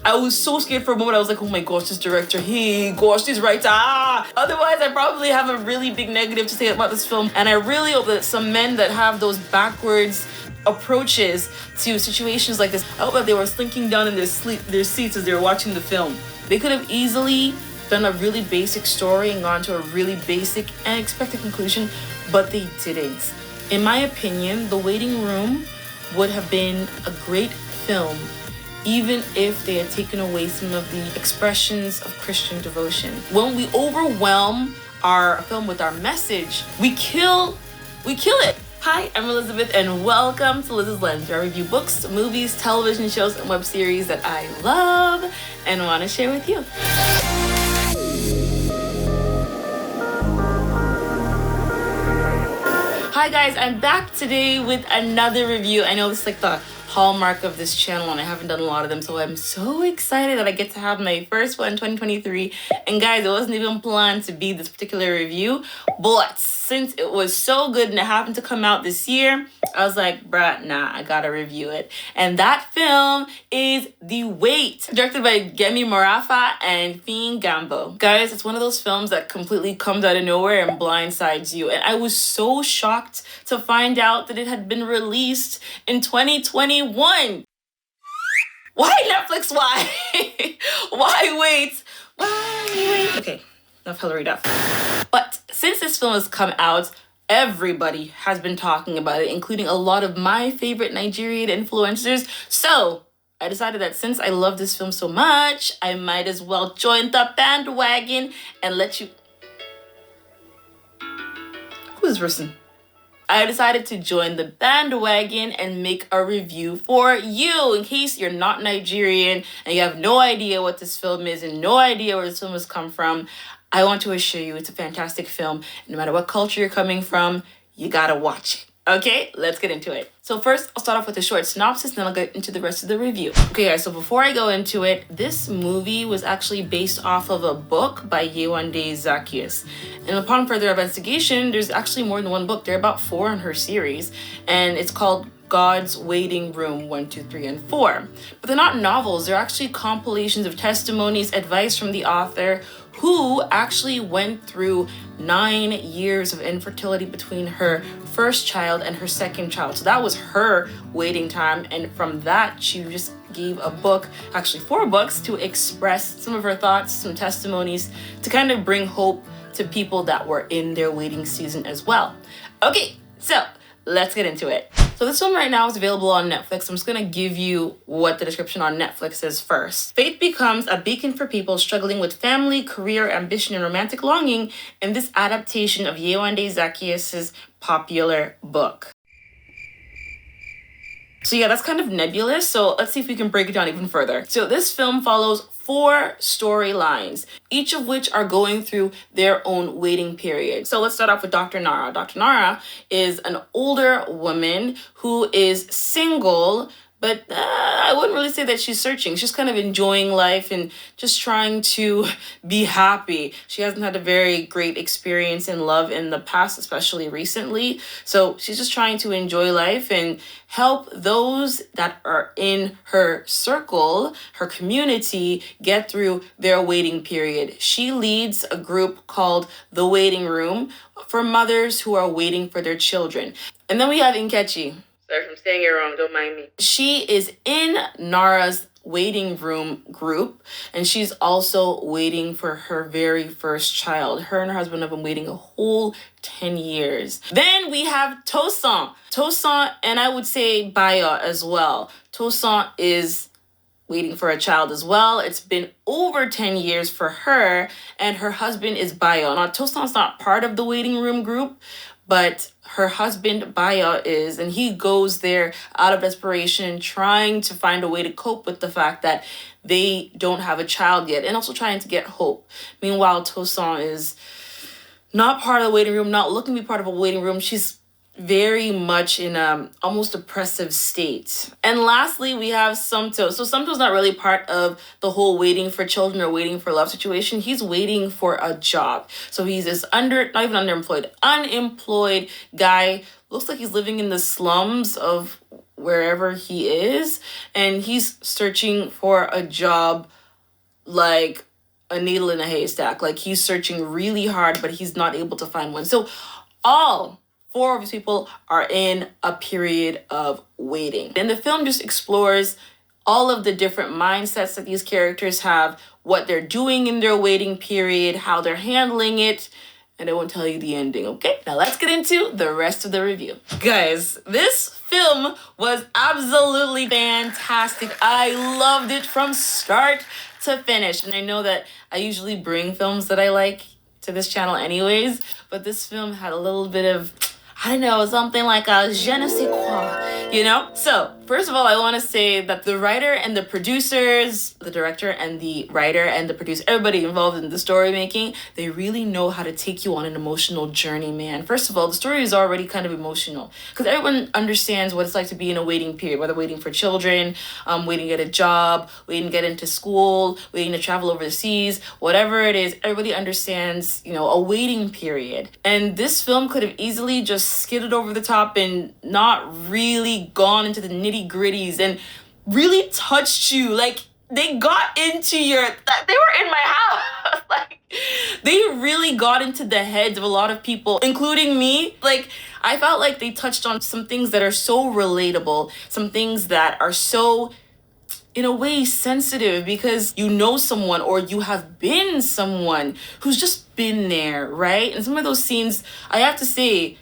I was so scared for a moment. I was like, oh my gosh, this director, hey, gosh, this writer, Otherwise, I probably have a really big negative to say about this film. And I really hope that some men that have those backwards approaches to situations like this, I hope that they were slinking down in their seats as they were watching the film. They could have easily done a really basic story and gone to a really basic and expected conclusion, but they didn't. In my opinion, The Waiting Room would have been a great film even if they had taken away some of the expressions of Christian devotion. When we overwhelm our film with our message, we kill it. Hi, I'm Elizabeth, and welcome to Liz's Lens, where I review books, movies, television shows, and web series that I love and want to share with you. Hi guys, I'm back today with another review. I know this is like the hallmark of this channel and I haven't done a lot of them, so I'm so excited that I get to have my first one in 2023. And guys, it wasn't even planned to be this particular review, but since it was so good and it happened to come out this year, I was like, bruh, nah, I gotta review it. And that film is The Wait, directed by Yemi, Morafa and Fiyin, Gambo. Guys, it's one of those films that completely comes out of nowhere and blindsides you. And I was so shocked to find out that it had been released in 2021. Why Netflix? Why? Why wait? Why wait? Okay, enough Hillary Duff. But since this film has come out, everybody has been talking about it, including a lot of my favorite Nigerian influencers. So I decided that since I love this film so much, I might as well join the bandwagon and let you... Who's this person? I decided to join the bandwagon and make a review for you. In case you're not Nigerian and you have no idea what this film is and no idea where this film has come from, I want to assure you it's a fantastic film. No matter what culture you're coming from, you gotta watch it. Okay, let's get into it. So first, I'll start off with a short synopsis, then I'll get into the rest of the review. Okay guys, so before I go into it, this movie was actually based off of a book by Yewande Zacchaeus. And upon further investigation, there's actually more than one book. There are about 4 in her series, and it's called God's Waiting Room 1, 2, 3, and 4. But they're not novels, they're actually compilations of testimonies, advice from the author, who actually went through 9 years of infertility between her first child and her second child. So that was her waiting time, and from that she just gave a book, actually 4 books, to express some of her thoughts, some testimonies, to kind of bring hope to people that were in their waiting season as well. Okay, so let's get into it. So this film right now is available on Netflix. I'm just gonna give you what the description on Netflix says first. Faith becomes a beacon for people struggling with family, career, ambition, and romantic longing in this adaptation of Yewande Zacchaeus' popular book. So yeah, that's kind of nebulous. So let's see if we can break it down even further. So this film follows 4 storylines, each of which are going through their own waiting period. So let's start off with Dr. Nara. Dr. Nara is an older woman who is single, but I wouldn't really say that she's searching. She's kind of enjoying life and just trying to be happy. She hasn't had a very great experience in love in the past, especially recently. So she's just trying to enjoy life and help those that are in her circle, her community, get through their waiting period. She leads a group called The Waiting Room for mothers who are waiting for their children. And then we have Nkechi. Sorry if I'm saying it wrong, don't mind me. She is in Nara's waiting room group, and she's also waiting for her very first child. Her and her husband have been waiting a whole 10 years. Then we have Tosin. Tosin, and I would say Baya as well. Tosin is waiting for a child as well. It's been over 10 years for her, and her husband is Baya. Now, Tosin's not part of the waiting room group, but her husband, Baya, is, and he goes there out of desperation, trying to find a way to cope with the fact that they don't have a child yet, and also trying to get hope. Meanwhile, Tosin is not part of the waiting room, not looking to be part of a waiting room. She's very much in a almost depressive state. And lastly, we have Sumto. So Sumto's not really part of the whole waiting for children or waiting for love situation. He's waiting for a job. So he's this unemployed guy. Looks like he's living in the slums of wherever he is, and he's searching for a job like a needle in a haystack. Like, he's searching really hard, but he's not able to find one. So all four of these people are in a period of waiting. And the film just explores all of the different mindsets that these characters have, what they're doing in their waiting period, how they're handling it, and I won't tell you the ending, okay? Now let's get into the rest of the review. Guys, this film was absolutely fantastic. I loved it from start to finish. And I know that I usually bring films that I like to this channel anyways, but this film had a little bit of, I don't know, something like a je ne sais quoi, you know? So, first of all, I want to say that the writer and the producers, the director and the writer and the producer, everybody involved in the story making, they really know how to take you on an emotional journey, man. First of all, the story is already kind of emotional because everyone understands what it's like to be in a waiting period, whether waiting for children, waiting to get a job, waiting to get into school, waiting to travel overseas, whatever it is, everybody understands, you know, a waiting period. And this film could have easily just skidded over the top and not really gone into the nitty-gritties and really touched you. Like, they got into they were in my house. Like, they really got into the heads of a lot of people, including me. Like, I felt like they touched on some things that are so relatable, some things that are so, in a way, sensitive, because you know someone or you have been someone who's just been there, right? And some of those scenes, I have to say,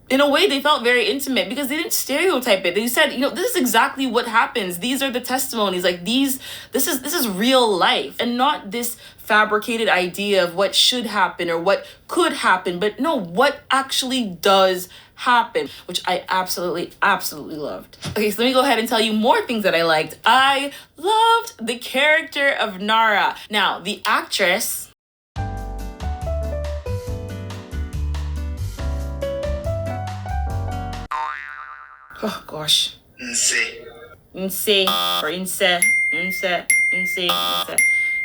in a way, they felt very intimate because they didn't stereotype it. They said, you know, this is exactly what happens. These are the testimonies. Like, this is real life, and not this fabricated idea of what should happen or what could happen, but no, what actually does happen, which I absolutely, absolutely loved. Okay, so let me go ahead and tell you more things that I liked. I loved the character of Nara. Now, the actress, oh gosh. Nse or Nse.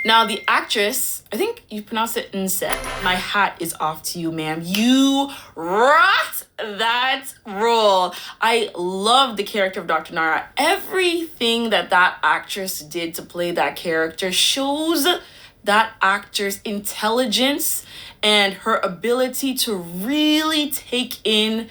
Now, the actress, I think you pronounce it Nse. My hat is off to you, ma'am. You rocked that role. I love the character of Dr. Nara. Everything that actress did to play that character shows that actor's intelligence and her ability to really take in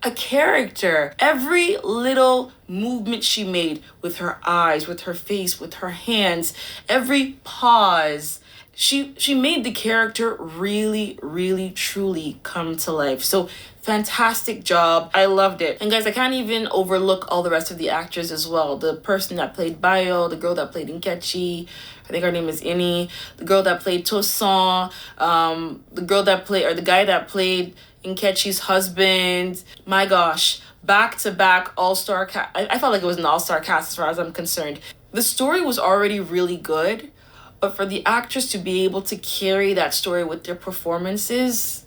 a character. Every little movement she made with her eyes, with her face, with her hands, every pause, she made the character really, really, truly come to life. So fantastic job. I loved it. And guys, I can't even overlook all the rest of the actors as well. The person that played Bayo, the girl that played Nkechi, I think her name is Ini, the girl that played Tosan, the guy that played Nkechi's husband. My gosh, back-to-back all-star cast. I felt like it was an all-star cast as far as I'm concerned. The story was already really good, but for the actors to be able to carry that story with their performances,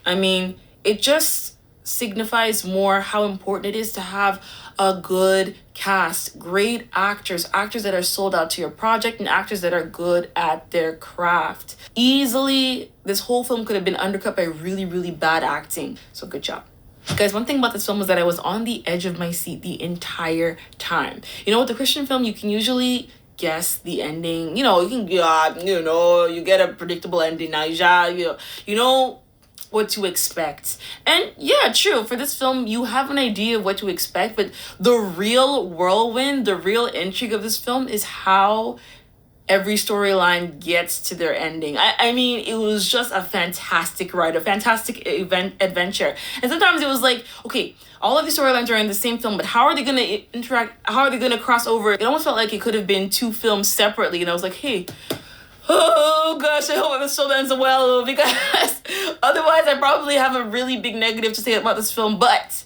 I mean, it just signifies more how important it is to have a good cast, great actors that are sold out to your project, and actors that are good at their craft. Easily, this whole film could have been undercut by really, really bad acting. So good job. Guys, one thing about this film was that I was on the edge of my seat the entire time. You know, with the Christian film, you can usually guess the ending. You know, you get a predictable ending now. You know what to expect. And yeah, true, for this film, you have an idea of what to expect, but the real whirlwind, the real intrigue of this film is how every storyline gets to their ending. I mean, it was just a fantastic ride, a fantastic adventure. And sometimes it was like, okay, all of these storylines are in the same film, but how are they going to interact? How are they going to cross over? It almost felt like it could have been two films separately. And I was like, hey, oh gosh, I hope this film ends well, because otherwise I probably have a really big negative to say about this film. But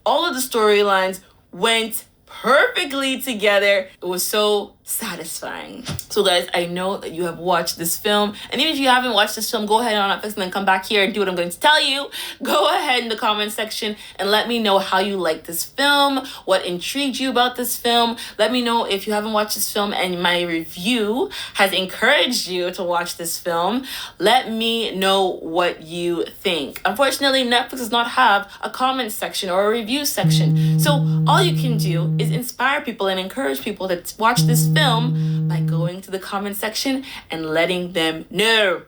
all of the storylines went perfectly together. It was so satisfying. So guys, I know that you have watched this film, and even if you haven't watched this film, go ahead on Netflix and then come back here and do what I'm going to tell you. Go ahead in the comment section and let me know how you like this film, what intrigued you about this film. Let me know if you haven't watched this film and my review has encouraged you to watch this film. Let me know what you think. Unfortunately, Netflix does not have a comment section or a review section, so all you can do is inspire people and encourage people to watch this film by going to the comment section and letting them know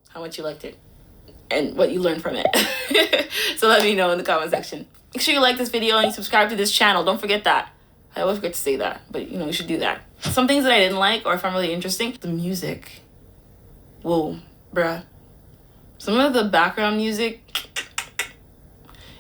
how much you liked it and what you learned from it. So let me know in the comment section. Make sure you like this video and you subscribe to this channel. Don't forget that. I always forget to say that, but you should do that. Some things that I didn't like or found really interesting, the music. Whoa, bruh. Some of the background music,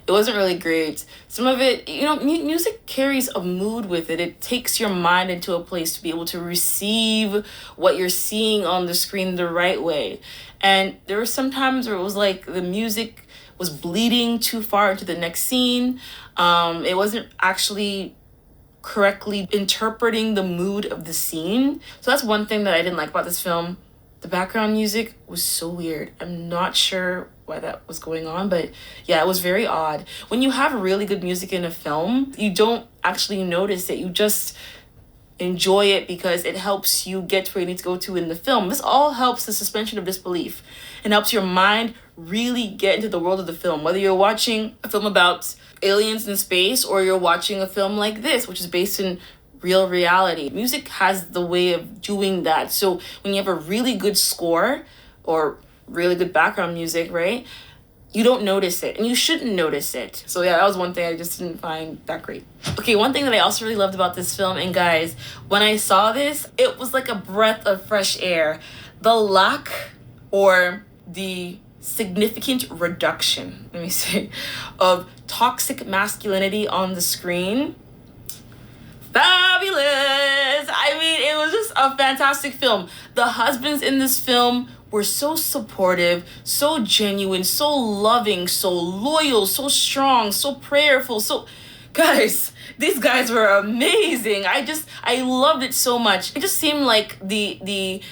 it wasn't really great. Some of it, music carries a mood with it. It takes your mind into a place to be able to receive what you're seeing on the screen the right way. And there were some times where it was like the music was bleeding too far into the next scene. It wasn't actually correctly interpreting the mood of the scene. So that's one thing that I didn't like about this film. The background music was so weird. I'm not sure why that was going on, but yeah, it was very odd. When you have really good music in a film, you don't actually notice it. You just enjoy it because it helps you get to where you need to go to in the film. This all helps the suspension of disbelief and helps your mind really get into the world of the film. Whether you're watching a film about aliens in space or you're watching a film like this, which is based in real reality. Music has the way of doing that. So when you have a really good score or really good background music, right, you don't notice it, and you shouldn't notice it. So yeah, that was one thing I just didn't find that great. Okay, one thing that I also really loved about this film, and guys, when I saw this, it was like a breath of fresh air. The lack or the significant reduction, let me say, of toxic masculinity on the screen. Fabulous! I mean, it was just a fantastic film. The husbands in this film were so supportive, so genuine, so loving, so loyal, so strong, so prayerful. So, guys, these guys were amazing. I loved it so much. It just seemed like the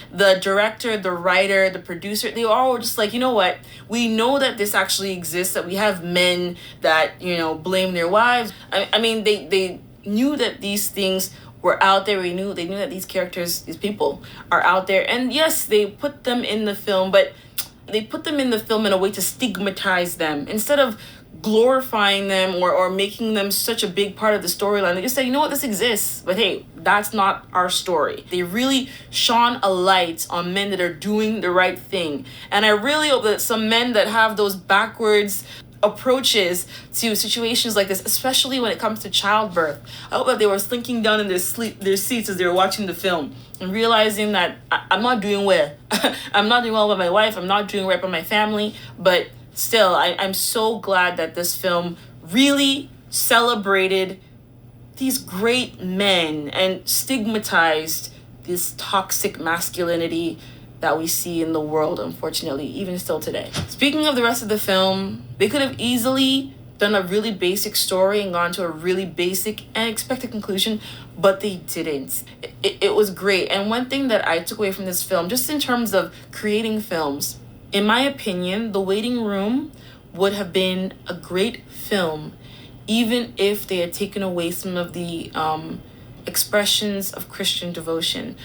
director, the writer, the producer, they all were just like, you know what? We know that this actually exists, that we have men that, blame their wives. I mean, they knew that these things were out there. They knew that these characters, these people are out there. And yes, they put them in the film, but they put them in the film in a way to stigmatize them. Instead of glorifying them or making them such a big part of the storyline, they just say, you know what, this exists, but hey, that's not our story. They really shone a light on men that are doing the right thing. And I really hope that some men that have those backwards approaches to situations like this, especially when it comes to childbirth, I hope that they were slinking down in their seats as they were watching the film and realizing that I'm not doing well. I'm not doing well with my wife. I'm not doing right by my family. But still, I'm so glad that this film really celebrated these great men and stigmatized this toxic masculinity that we see in the world, unfortunately, even still today. Speaking of the rest of the film, they could have easily done a really basic story and gone to a really basic and expected conclusion, but they didn't. It was great. And one thing that I took away from this film, just in terms of creating films, in my opinion, The Waiting Room would have been a great film, even if they had taken away some of the expressions of Christian devotion.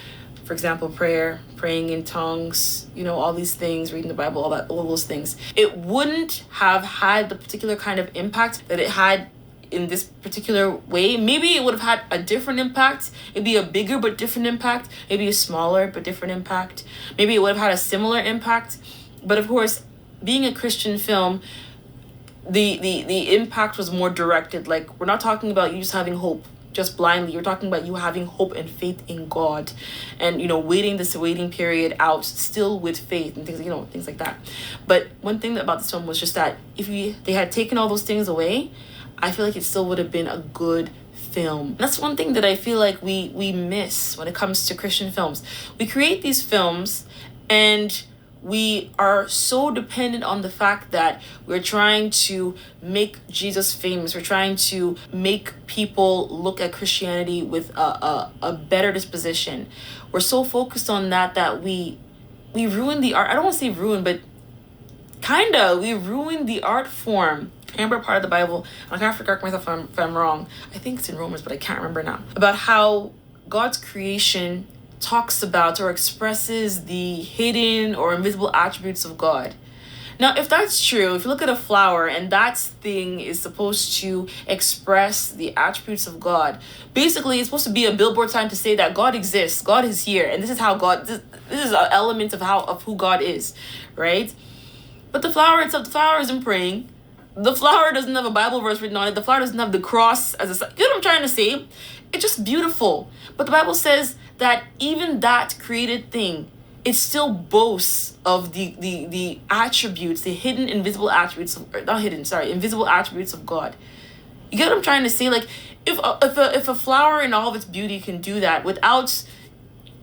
For example, praying in tongues, all these things, reading the Bible, all those things. It wouldn't have had the particular kind of impact that it had in this particular way. Maybe it would have had a different impact. It'd be a bigger but different impact. Maybe a smaller but different impact. Maybe it would have had a similar impact. But of course, being a Christian film, the impact was more directed. Like, we're not talking about you just having hope just blindly. You're talking about you having hope and faith in God, and waiting this waiting period out still with faith and things like that. But one thing about this film was just that if they had taken all those things away, I feel like it still would have been a good film. That's one thing that I feel like we miss when it comes to Christian films. We create these films and we are so dependent on the fact that we're trying to make Jesus famous. We're trying to make people look at Christianity with a better disposition. We're so focused on that we ruin the art. I don't want to say ruin, but we ruin the art form. I remember part of the Bible, and I have to correct myself if I'm wrong. I think it's in Romans, but I can't remember now. About how God's creation talks about or expresses the hidden or invisible attributes of God. Now, if that's true, if you look at a flower and that thing is supposed to express the attributes of God, basically it's supposed to be a billboard sign to say that God exists, God is here, and this is how this is an element of who God is, right? But the flower itself, the flower isn't praying. The flower doesn't have a Bible verse written on it. The flower doesn't have the cross as a sign. You know what I'm trying to say? It's just beautiful. But the Bible says that even that created thing, it still boasts of the attributes, the hidden invisible attributes invisible attributes of God. You get what I'm trying to say? Like, if a flower in all of its beauty can do that without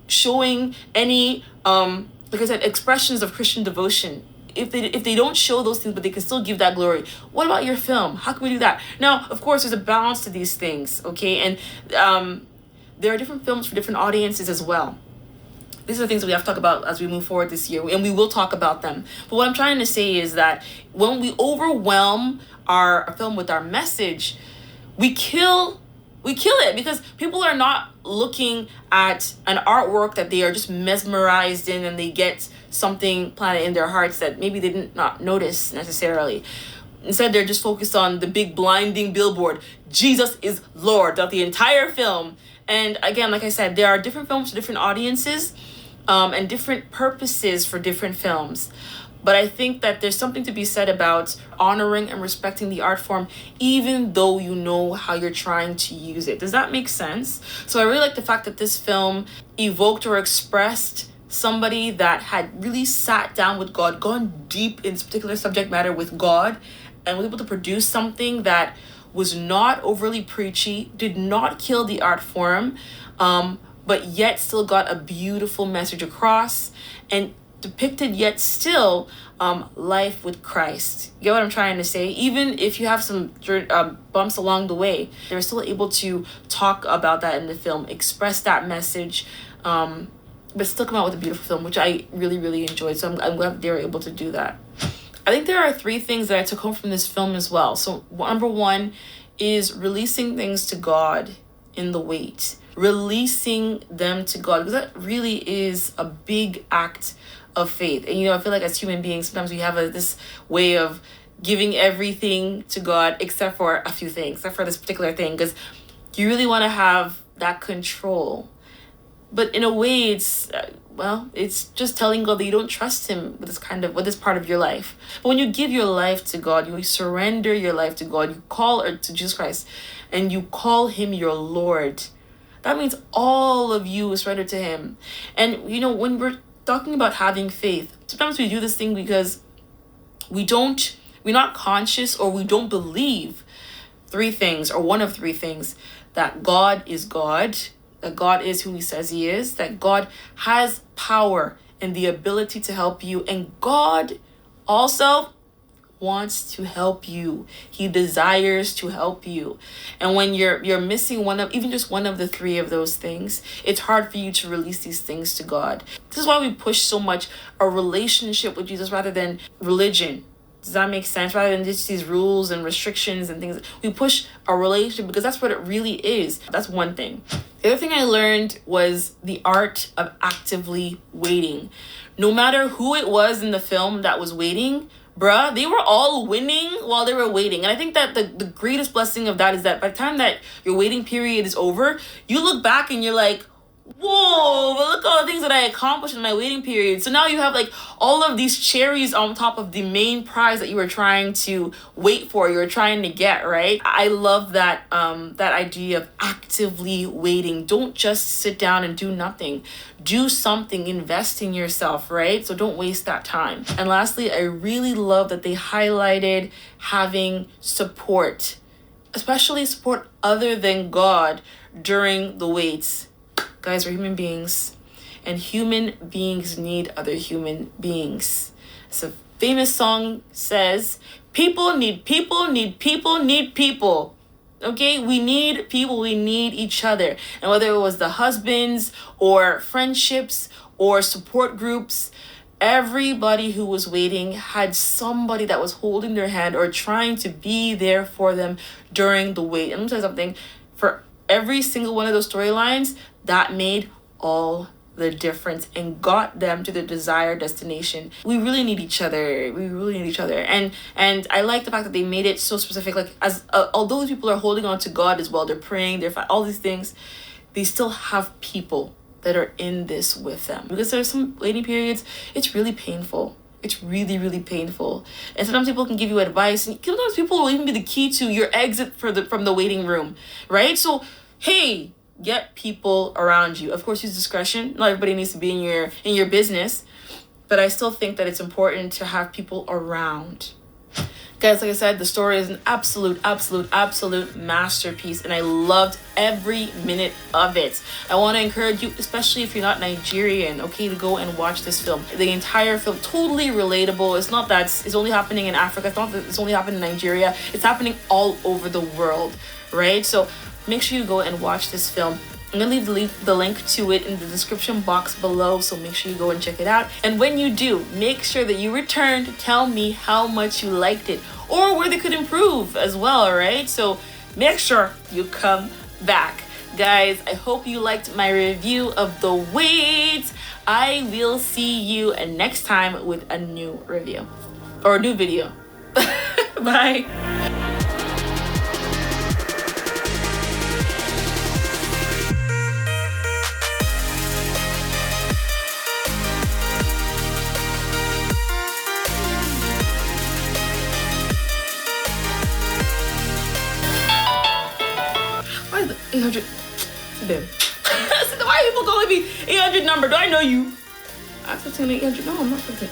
showing any like I said, expressions of Christian devotion, if they don't show those things but they can still give that glory, what about your film? How can we do that? Now, of course, there's a balance to these things, okay? And there are different films for different audiences as well. These are the things that we have to talk about as we move forward this year, and we will talk about them. But what I'm trying to say is that when we overwhelm our film with our message, we kill it, because people are not looking at an artwork that they are just mesmerized in and they get something planted in their hearts that maybe they did not notice necessarily. Instead, they're just focused on the big blinding billboard, Jesus is Lord, throughout the entire film. And again, like I said, there are different films for different audiences, and different purposes for different films. But I think that there's something to be said about honoring and respecting the art form, even though you know how you're trying to use it. Does that make sense? So I really like the fact that this film evoked or expressed somebody that had really sat down with God, gone deep in this particular subject matter with God, and was able to produce something that was not overly preachy, did not kill the art form, but yet still got a beautiful message across, and depicted yet still life with Christ. You get what I'm trying to say? Even if you have some bumps along the way, they're still able to talk about that in the film, express that message, but still come out with a beautiful film, which I really, really enjoyed. So I'm glad they were able to do that. I think there are 3 things that I took home from this film as well. So number 1 is releasing things to God in the wait. Releasing them to God, because that really is a big act of faith. And I feel like as human beings, sometimes we have this way of giving everything to God except for a few things, except for this particular thing, because you really want to have that control. But in a way, it's just telling God that you don't trust him with this part of your life. But when you give your life to God, you surrender your life to God, you call to Jesus Christ, and you call him your Lord, that means all of you is surrendered to him. And when we're talking about having faith, sometimes we do this thing because we're not conscious, or we don't believe 3 things, or one of 3 things: that God is God, that God is who he says he is, that God has power and the ability to help you, and God also wants to help you. He desires to help you. And when you're missing even just one of the 3 of those things, it's hard for you to release these things to God. This is why we push so much a relationship with Jesus rather than religion. Does that make sense? Rather than just these rules and restrictions and things, we push a relationship, because that's what it really is. That's one thing. The other thing I learned was the art of actively waiting. No matter who it was in the film that was waiting, bruh, they were all winning while they were waiting. And I think that the greatest blessing of that is that by the time that your waiting period is over, you look back and you're like, whoa, but look at all the things that I accomplished in my waiting period. So now you have like all of these cherries on top of the main prize that you were trying to wait for, you were trying to get, right? I love that that idea of actively waiting. Don't just sit down and do nothing. Do something, invest in yourself, right? So don't waste that time. And lastly, I really love that they highlighted having support, especially support other than God during the waits. Guys, we're human beings, and human beings need other human beings. So famous song says, people need people, need people, need people. Okay, we need people, we need each other. And whether it was the husbands or friendships or support groups, everybody who was waiting had somebody that was holding their hand or trying to be there for them during the wait. And let me tell you something, for every single one of those storylines, that made all the difference and got them to their desired destination. We really need each other. We really need each other. And I like the fact that they made it so specific. Like, as although these people are holding on to God as well, they're praying, all these things, they still have people that are in this with them. Because there's some waiting periods, it's really painful. It's really, really painful. And sometimes people can give you advice, and sometimes people will even be the key to your exit from the waiting room, right? So, hey, get people around you. Of course, use discretion. Not everybody needs to be in your business, but I still think that it's important to have people around. Guys, like I said, the story is an absolute masterpiece, and I loved every minute of it. I want to encourage you, especially if you're not Nigerian, okay, to go and watch this film. The entire film, totally relatable. It's not that it's only happening in Africa. It's not that it's only happening in Nigeria. It's happening all over the world, right? So make sure you go and watch this film. I'm going to leave the link to it in the description box below, so make sure you go and check it out. And when you do, make sure that you return to tell me how much you liked it or where they could improve as well, right? So make sure you come back. Guys, I hope you liked my review of The Wait. I will see you next time with a new review or a new video. Bye. Why is the 800? Sit down. Why are people calling me 800 number? Do I know you? I'm 800. No, I'm not 15.